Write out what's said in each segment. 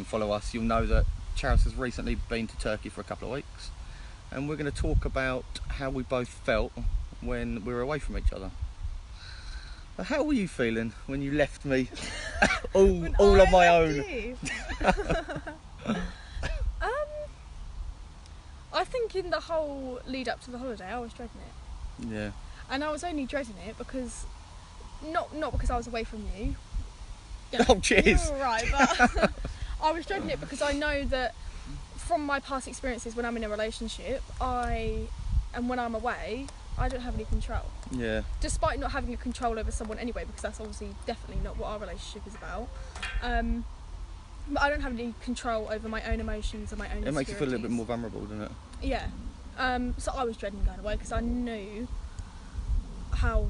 Follow us, you'll know that Charis has recently been to Turkey for a couple of weeks, and we're going to talk about how we both felt when we were away from each other. How were you feeling when you left me all on my own? I think in the whole lead up to the holiday I was dreading it. Yeah. And I was only dreading it because not because I was away from you. Oh, cheers. You were alright, but I was dreading it because I know that from my past experiences when I'm in a relationship, and when I'm away, I don't have any control. Yeah. Despite not having a control over someone anyway, because that's obviously definitely not what our relationship is about. But I don't have any control over my own emotions and my own. It makes you feel a little bit more vulnerable, doesn't it? Yeah. So I was dreading going away because I knew how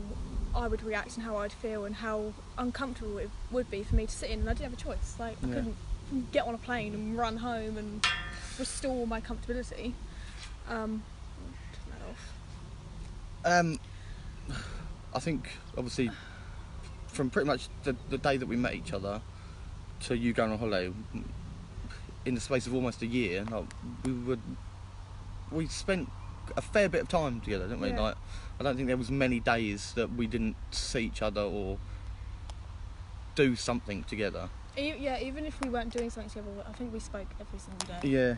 I would react and how I'd feel and how uncomfortable it would be for me to sit in, and I didn't have a choice. Like, I couldn't get on a plane and run home and restore my comfortability. Turn that off. I think obviously from pretty much the day that we met each other to you going on holiday, in the space of almost a year, like, we spent a fair bit of time together, didn't we? Yeah. Like, I don't think there was many days that we didn't see each other or do something together. Yeah, even if we weren't doing something together, I think we spoke every single day. Yeah.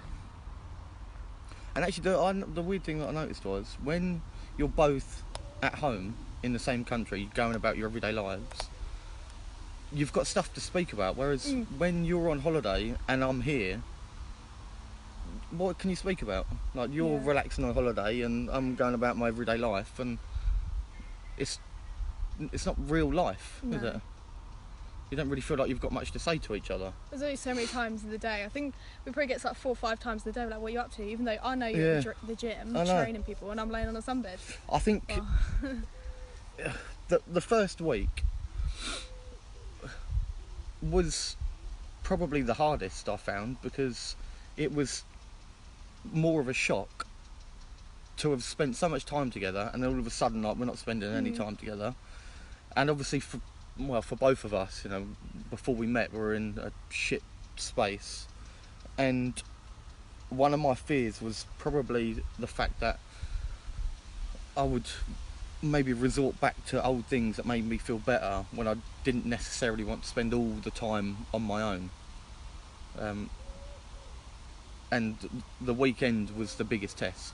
And actually, the weird thing that I noticed was when you're both at home in the same country, going about your everyday lives, you've got stuff to speak about. Whereas when you're on holiday and I'm here, what can you speak about? Like, you're relaxing on holiday and I'm going about my everyday life, and it's not real life, is it? You don't really feel like you've got much to say to each other. There's only so many times in the day. I think we probably get like 4 or 5 times in the day. We're like, what are you up to? Even though I know you're at the gym training people, and I'm laying on a sunbed. I think the first week was probably the hardest I found, because it was more of a shock to have spent so much time together and then all of a sudden, like, we're not spending any time together. And obviously for both of us, you know, before we met we were in a shit space, and one of my fears was probably the fact that I would maybe resort back to old things that made me feel better when I didn't necessarily want to spend all the time on my own. And the weekend was the biggest test,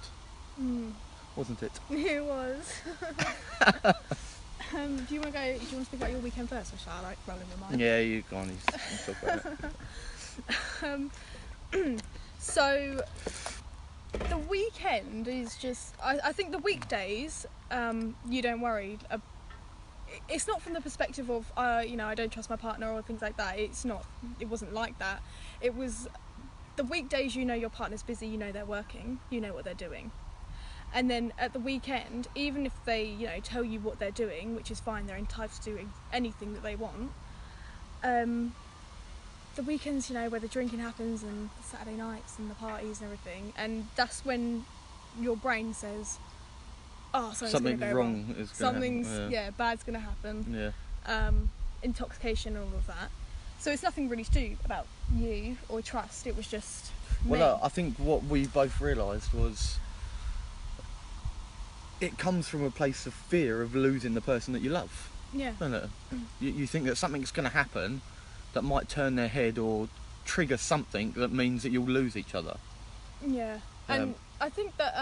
wasn't it? It was. Do you want to speak about your weekend first, or shall I roll in your mind? Yeah, you go on. You talk about it. So the weekend is just. I think the weekdays, you don't worry. It's not from the perspective of I don't trust my partner or things like that. It's not. It wasn't like that. It was the weekdays. You know your partner's busy. You know they're working. You know what they're doing. And then at the weekend, even if they, tell you what they're doing, which is fine, they're entitled to do anything that they want. The weekends, where the drinking happens and Saturday nights and the parties and everything, and that's when your brain says, "Oh, something's going to go wrong. Bad's going to happen." Yeah. Intoxication and all of that. So it's nothing really to do about you or trust. It was just me. Well, I think what we both realised was, it comes from a place of fear of losing the person that you love. Yeah. Doesn't it? You think that something's going to happen that might turn their head or trigger something that means that you'll lose each other. Yeah. And I think that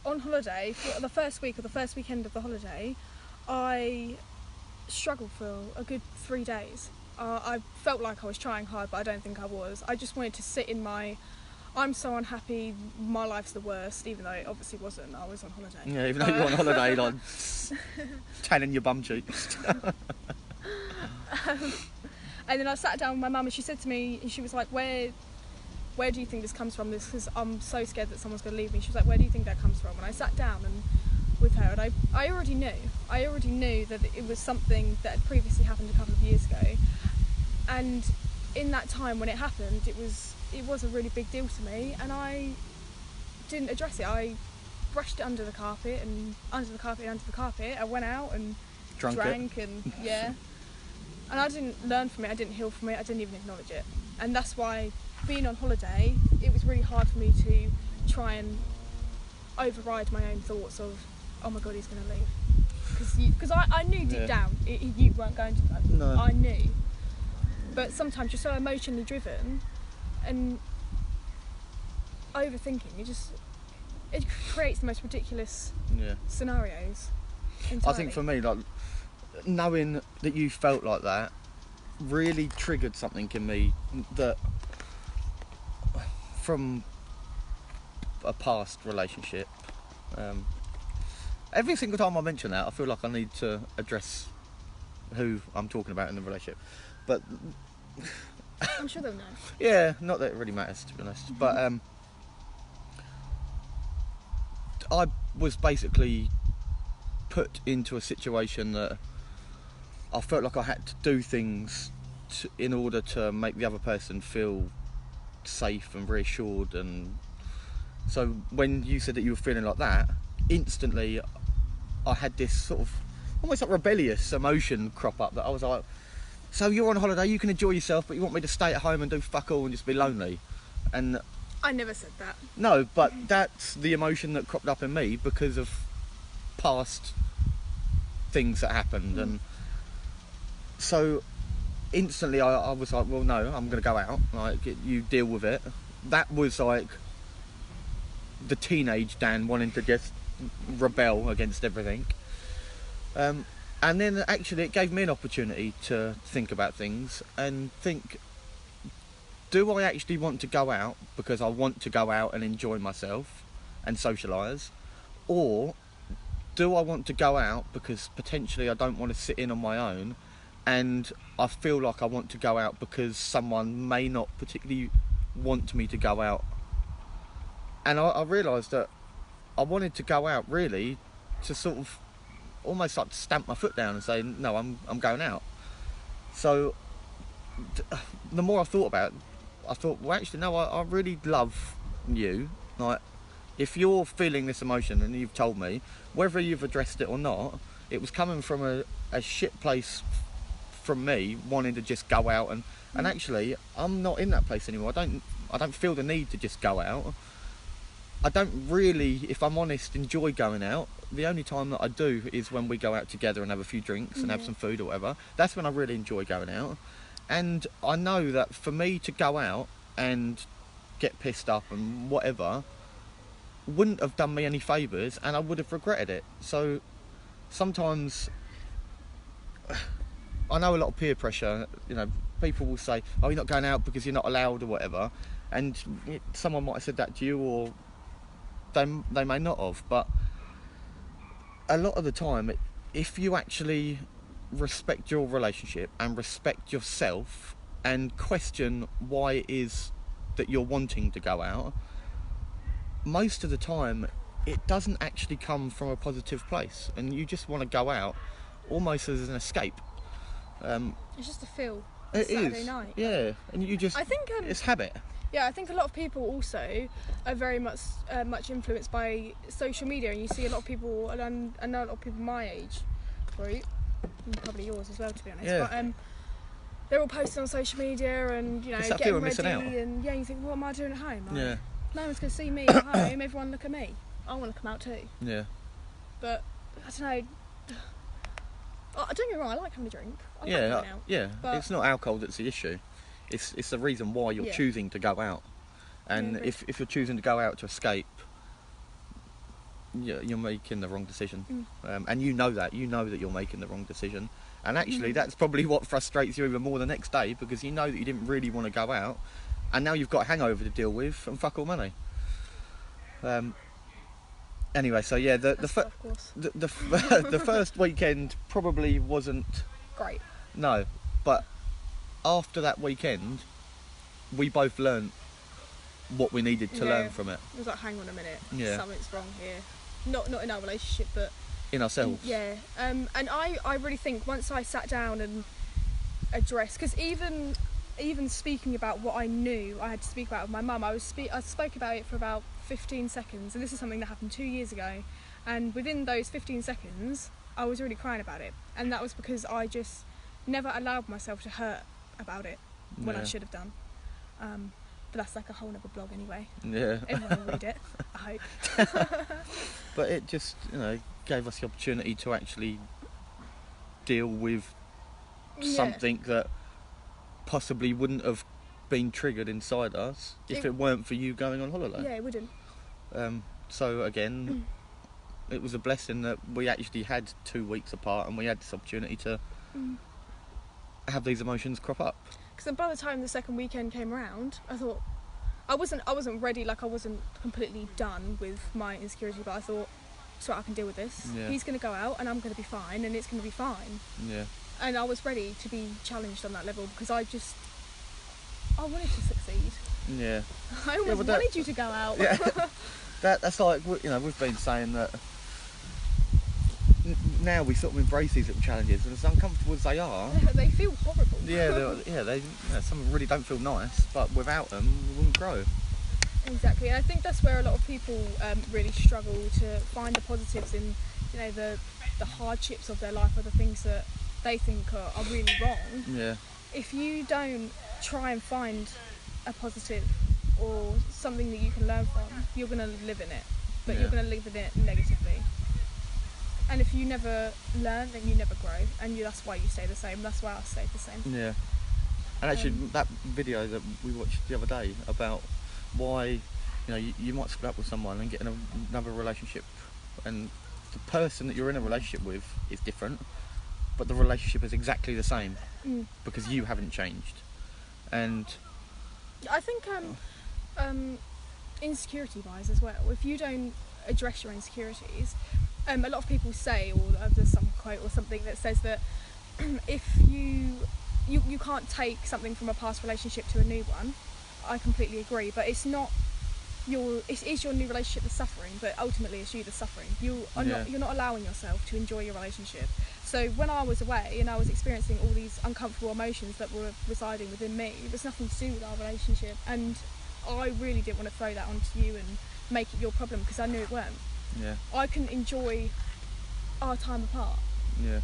on holiday, for the first week or the first weekend of the holiday, I struggled for a good 3 days. I felt like I was trying hard, but I don't think I was. I just wanted to sit in my... I'm so unhappy, my life's the worst, even though it obviously wasn't. I was on holiday. Yeah, even though you were on holiday, like, tanning your bum cheeks. And then I sat down with my mum and she said to me, and she was like, where do you think this comes from? Because I'm so scared that someone's going to leave me. She was like, where do you think that comes from? And I sat down with her, and I already knew that it was something that had previously happened a couple of years ago. And in that time when it happened, it was a really big deal to me, and I didn't address it. I brushed it under the carpet. I went out and drank and and I didn't learn from it. I didn't heal from it. I didn't even acknowledge it. And that's why, being on holiday, it was really hard for me to try and override my own thoughts of, oh my god, he's going to leave. Because I knew deep down you weren't going to go. No. I knew. But sometimes you're so emotionally driven and overthinking, it creates the most ridiculous scenarios. Entirely. I think for me, like, knowing that you felt like that really triggered something in me that from a past relationship. Every single time I mention that, I feel like I need to address who I'm talking about in the relationship. But I'm sure they'll know. Yeah, not that it really matters, to be honest. But I was basically put into a situation that I felt like I had to do things in order to make the other person feel safe and reassured. And so when you said that you were feeling like that, instantly I had this sort of almost like rebellious emotion crop up, that I was like, so you're on holiday, you can enjoy yourself, but you want me to stay at home and do fuck all and just be lonely? And I never said that. no, but that's the emotion that cropped up in me because of past things that happened. And so instantly I was like, well, no, I'm going to go out, like, you deal with it. That was like the teenage Dan wanting to just rebel against everything. And then actually it gave me an opportunity to think about things and think, do I actually want to go out because I want to go out and enjoy myself and socialise? Or do I want to go out because potentially I don't want to sit in on my own and I feel like I want to go out because someone may not particularly want me to go out? And I realised that I wanted to go out really to sort of almost like stamp my foot down and say, no, I'm going out. So the more I thought about it, I thought, well, actually, no, I really love you. Like, if you're feeling this emotion and you've told me, whether you've addressed it or not, it was coming from a shit place from me wanting to just go out. And actually, I'm not in that place anymore. I don't feel the need to just go out. I don't really, if I'm honest, enjoy going out. The only time that I do is when we go out together and have a few drinks and have some food or whatever. That's when I really enjoy going out. And I know that for me to go out and get pissed up and whatever wouldn't have done me any favours, and I would have regretted it. So sometimes I know a lot of peer pressure, you know, people will say, oh, you're not going out because you're not allowed or whatever, and someone might have said that to you, or they may not have, but a lot of the time, if you actually respect your relationship and respect yourself and question why it is that you're wanting to go out, most of the time it doesn't actually come from a positive place, and you just want to go out almost as an escape. It's just a feel. It Saturday is, night. yeah, and you just, I think it's habit. Yeah, I think a lot of people also are very much influenced by social media, and you see a lot of people, and I know a lot of people my age group, and probably yours as well, to be honest. Yeah. But they're all posting on social media, and you know, It's that fear getting of ready, missing out. and yeah, you think, what am I doing at home? Like, Yeah, no one's going to see me at home. Everyone look at me. I want to come out too. yeah, But I don't know. Don't get me wrong, I like having a drink. I like yeah, going out. yeah. But It's not alcohol that's the issue. It's the reason why you're choosing to go out. And Yeah, if you're choosing to go out to escape, you're making the wrong decision. And you know that you're making the wrong decision. And actually, that's probably what frustrates you even more the next day, because you know that you didn't really want to go out, and now you've got a hangover to deal with and fuck all money. Anyway, so yeah, the first weekend probably wasn't great. no, but after that weekend, we both learnt what we needed to learn from it. It was like, hang on a minute, something's wrong here. Not in our relationship, but in ourselves. Yeah, and I really think once I sat down and addressed, because even speaking about what I knew I had to speak about with my mum, I spoke about it for about 15 seconds, and this is something that happened 2 years ago, and within those 15 seconds I was really crying about it, and that was because I just never allowed myself to hurt about it when I should have done. But that's like a whole other blog anyway. Yeah. Everyone will read it, I hope. But it just, gave us the opportunity to actually deal with something that possibly wouldn't have been triggered inside us if it weren't for you going on holiday. Yeah, it wouldn't. So again, it was a blessing that we actually had 2 weeks apart and we had this opportunity to have these emotions crop up. Because by the time the second weekend came around, I thought I wasn't ready. Like, I wasn't completely done with my insecurity, but I thought, so I can deal with this. Yeah. He's going to go out and I'm going to be fine, and it's going to be fine. Yeah. And I was ready to be challenged on that level because I wanted to succeed. Yeah. I almost wanted you to go out. Yeah. That's like, we've been saying that now we sort of embrace these little challenges, and as uncomfortable as they are, they feel horrible. they some really don't feel nice, but without them we wouldn't grow. Exactly, and I think that's where a lot of people really struggle to find the positives in, the hardships of their life, or the things that they think are really wrong. Yeah. If you don't try and find a positive or something that you can learn from, you're going to live in it, but you're going to live in it negatively. And if you never learn, then you never grow, and that's why you stay the same. That's why I stayed the same. Yeah. And actually, that video that we watched the other day about why, you might split up with someone and get in another relationship, and the person that you're in a relationship with is different, but the relationship is exactly the same because you haven't changed. And I think insecurity-wise as well, if you don't address your insecurities, a lot of people say, or there's some quote or something that says that if you can't take something from a past relationship to a new one. I completely agree, but it's not it is your new relationship that's suffering, but ultimately it's you that's suffering. You're not allowing yourself to enjoy your relationship. So when I was away and I was experiencing all these uncomfortable emotions that were residing within me, it was nothing to do with our relationship, and I really didn't want to throw that onto you and make it your problem, because I knew it weren't. Yeah. I couldn't enjoy our time apart. Yeah.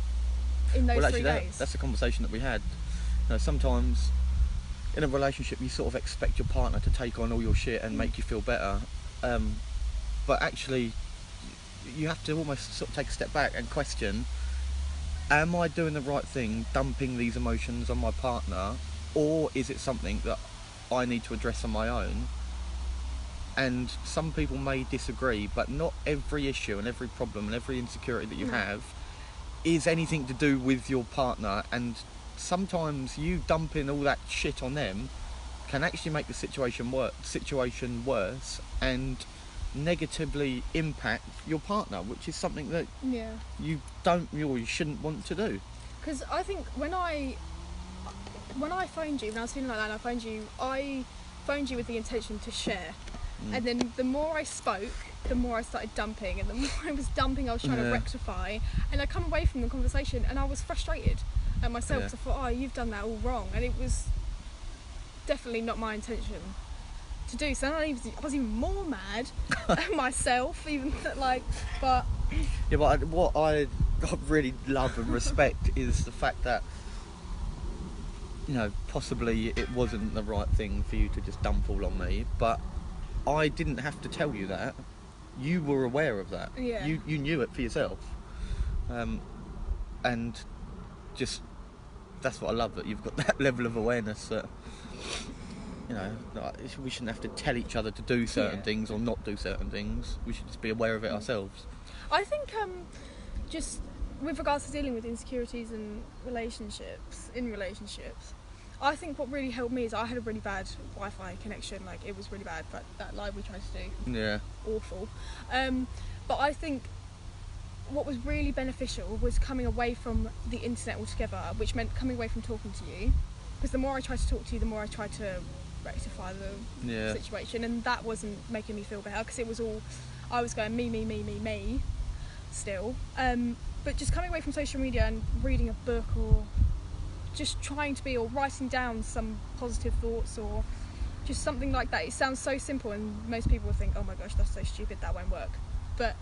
In those 3 actually, days. That's a conversation that we had. Sometimes in a relationship you sort of expect your partner to take on all your shit and make you feel better, but actually you have to almost sort of take a step back and question, am I doing the right thing dumping these emotions on my partner, or is it something that I need to address on my own? And some people may disagree, but not every issue and every problem and every insecurity that you have is anything to do with your partner, and sometimes you dumping all that shit on them can actually make the situation worse and negatively impact your partner, which is something that you shouldn't want to do. Because I think when I phoned you, when I was feeling like that, and I phoned you with the intention to share. And then the more I spoke, the more I started dumping, and the more I was dumping, I was trying to rectify, and I come away from the conversation and I was frustrated at myself, because I thought, oh, you've done that all wrong, and it was definitely not my intention to do. So I was even more mad at myself, but what I really love and respect is the fact that possibly it wasn't the right thing for you to just dump all on me, but I didn't have to tell you that. You were aware of that. Yeah. You knew it for yourself. And just, that's what I love, that you've got that level of awareness that, we shouldn't have to tell each other to do certain things or not do certain things. We should just be aware of it ourselves. I think just with regards to dealing with insecurities and relationships, I think what really helped me is I had a really bad Wi-Fi connection. Like, it was really bad, but that live we tried to do, awful. But I think what was really beneficial was coming away from the internet altogether, which meant coming away from talking to you, because the more I tried to talk to you, the more I tried to rectify the situation, and that wasn't making me feel better, because it was all, I was going me still. But just coming away from social media and reading a book, or just trying to be, or writing down some positive thoughts, or just something like that. It sounds so simple, and most people will think, oh my gosh, that's so stupid, that won't work. But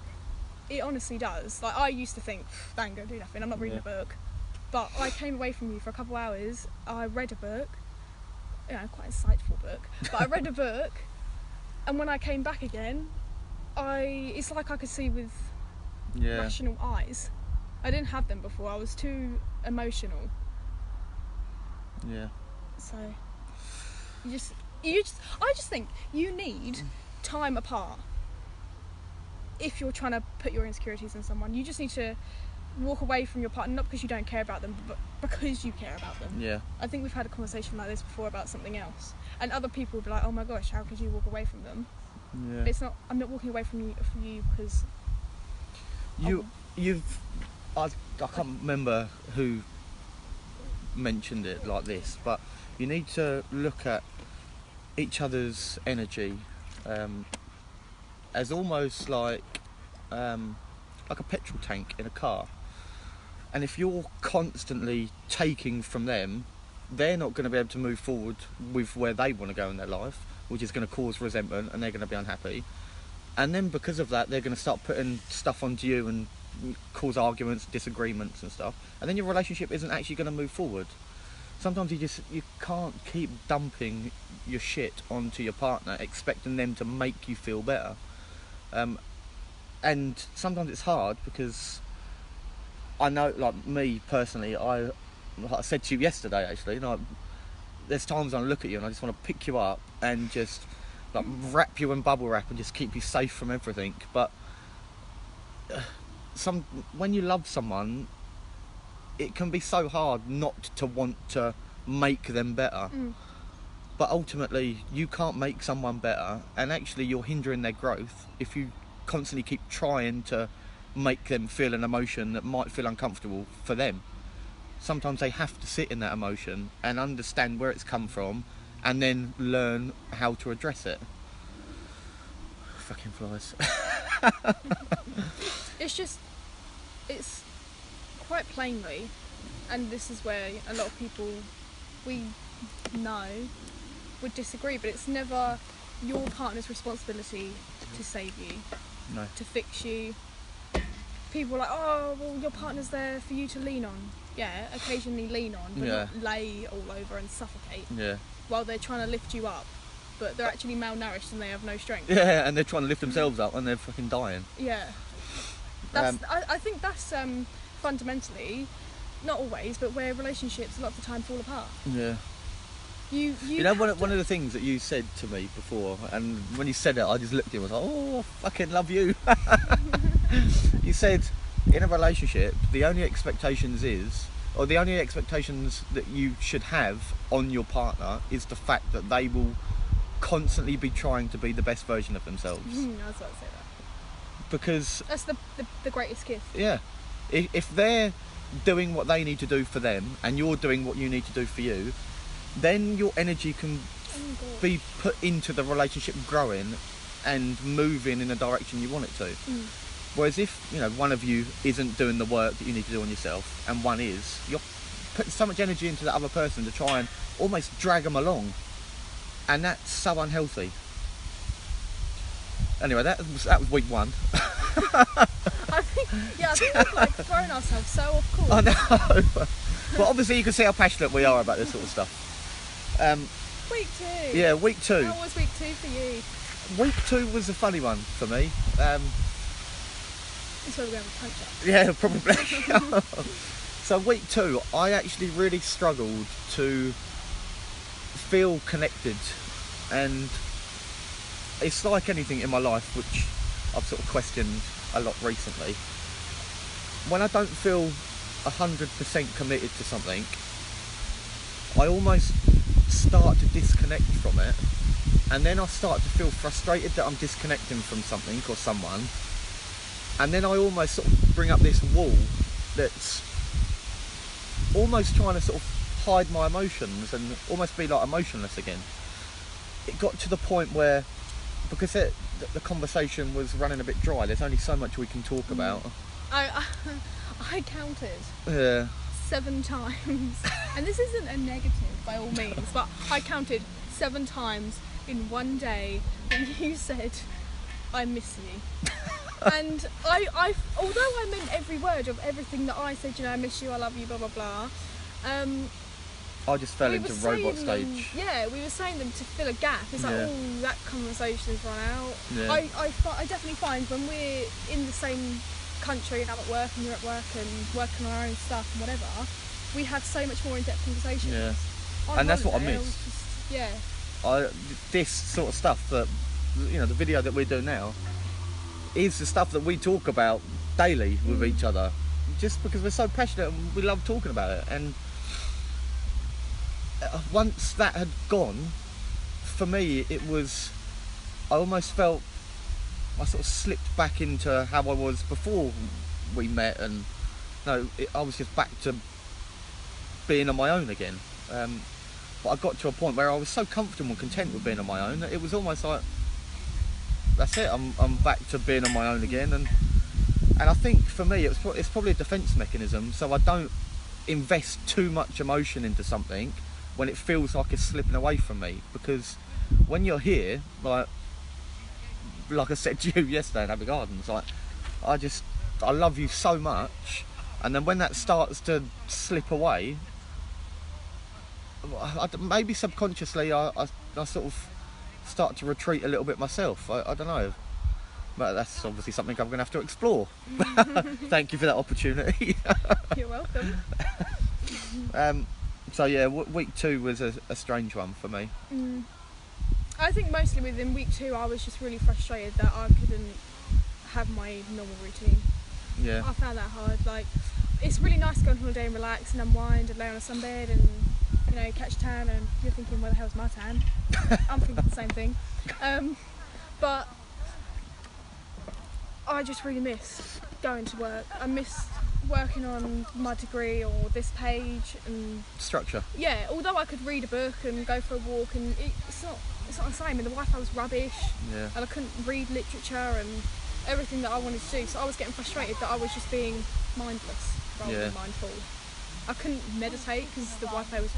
it honestly does. Like, I used to think, that ain't gonna do nothing, I'm not reading a book. But I came away from you for a couple of hours, I read a book, quite a insightful book. But I read a book, and when I came back again, it's like I could see with rational eyes. I didn't have them before. I was too emotional. Yeah. So I just think you need time apart. If you're trying to put your insecurities on someone, you just need to walk away from your partner, not because you don't care about them, but because you care about them. Yeah. I think we've had a conversation like this before about something else, and other people will be like, "Oh my gosh, how could you walk away from them?" Yeah. But it's not. I'm not walking away from you because I can't remember who mentioned it like this, but you need to look at each other's energy as almost like a petrol tank in a car. And if you're constantly taking from them, they're not going to be able to move forward with where they want to go in their life, which is going to cause resentment, and they're going to be unhappy. And then because of that, they're going to start putting stuff onto you and cause arguments, disagreements and stuff. And then your relationship isn't actually going to move forward. Sometimes you can't keep dumping your shit onto your partner, expecting them to make you feel better. And sometimes it's hard because I know, like me personally, like I said to you yesterday actually, there's times I look at you and I just want to pick you up and just like wrap you in bubble wrap and just keep you safe from everything. But when you love someone, it can be so hard not to want to make them better. But ultimately you can't make someone better, and actually you're hindering their growth if you constantly keep trying to make them feel an emotion that might feel uncomfortable for them. Sometimes they have to sit in that emotion and understand where it's come from, and then learn how to address it. Fucking flies. It's quite plainly, and this is where a lot of people we know would disagree, but it's never your partner's responsibility to save you, No. to fix you. People are like, oh, well, your partner's there for you to lean on. Yeah, occasionally lean on, but not lay all over and suffocate. Yeah. While they're trying to lift you up, but they're actually malnourished and they have no strength. Yeah, and they're trying to lift themselves up and they're fucking dying. Yeah. I think that's fundamentally, not always, but where relationships a lot of the time fall apart. Yeah. You know, one of the things that you said to me before, and when you said it, I just looked at you and was like, oh, I fucking love you. You said, in a relationship, the only expectations that you should have on your partner is the fact that they will constantly be trying to be the best version of themselves. I was about to say that. Because that's the greatest gift. Yeah. If they're doing what they need to do for them, and you're doing what you need to do for you, then your energy can be put into the relationship growing and moving in the direction you want it to. Whereas if, one of you isn't doing the work that you need to do on yourself, and one is, you're putting so much energy into that other person to try and almost drag them along, and that's so unhealthy. Anyway, that was week one. I think we've like thrown ourselves so off course. I know. Well, obviously you can see how passionate we are about this sort of stuff. Week 2. Yeah, week 2. How was week 2 for you? Week 2 was a funny one for me. That's where we're going with punch up. Yeah, probably. So week 2, I actually really struggled to feel connected, and it's like anything in my life which I've sort of questioned a lot recently. When I don't feel 100% committed to something, I almost start to disconnect from it, and then I start to feel frustrated that I'm disconnecting from something or someone, and then I almost sort of bring up this wall that's almost trying to sort of hide my emotions and almost be like emotionless again. It got to the point where, because the conversation was running a bit dry, there's only so much we can talk about. I counted. Yeah. 7 times, and this isn't a negative by all means, but I counted 7 times in one day when you said, I miss you. And I although I meant every word of everything that I said, I miss you, I love you, blah blah blah, I just fell we into were robot saying them- stage. Yeah, we were saying them to fill a gap. It's like, Yeah. oh, that conversation's run out. Yeah. I definitely find when we're in the same country and I'm at work and you're at work and working on our own stuff and whatever, we have so much more in-depth conversations. Yeah. On And that's what I holiday, miss. was just- yeah. This sort of stuff that, you know, the video that we do now is the stuff that we talk about daily with each other, just because we're so passionate and we love talking about it. And once that had gone, for me, it was, I almost felt I sort of slipped back into how I was before we met, and I was just back to being on my own again. But I got to a point where I was so comfortable and content with being on my own that it was almost like, that's it, I'm back to being on my own again. And I think for me it's probably a defence mechanism, so I don't invest too much emotion into something when it feels like it's slipping away from me. Because when you're here, like I said to you yesterday in Abbey Gardens, like I love you so much, and then when that starts to slip away, maybe subconsciously I sort of start to retreat a little bit myself. I don't know, but that's obviously something I'm going to have to explore. Thank you for that opportunity. You're welcome. So yeah, week 2 was a strange one for me. I think mostly within week 2 I was just really frustrated that I couldn't have my normal routine. Yeah. I found that hard. Like, it's really nice to go on holiday and relax and unwind and lay on a sunbed and, you know, catch a tan, and you're thinking, where the hell's my tan? I'm thinking the same thing. But I just really miss going to work. I miss working on my degree or this page, and Structure. yeah, although I could read a book and go for a walk, and it's not the same, and the Wi-Fi was rubbish, Yeah. and I couldn't read literature and everything that I wanted to do, so I was getting frustrated that I was just being mindless rather Yeah. than mindful. I couldn't meditate because the Wi-Fi was,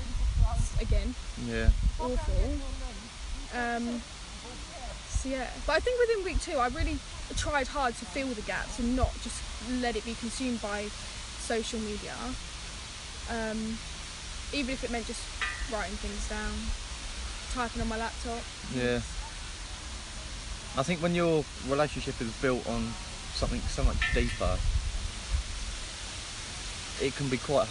again, Yeah. awful. So yeah, but I think within week 2 I really tried hard to fill the gaps and not just let it be consumed by social media, even if it meant just writing things down, typing on my laptop. Yeah. I think when your relationship is built on something so much deeper, it can be quite hard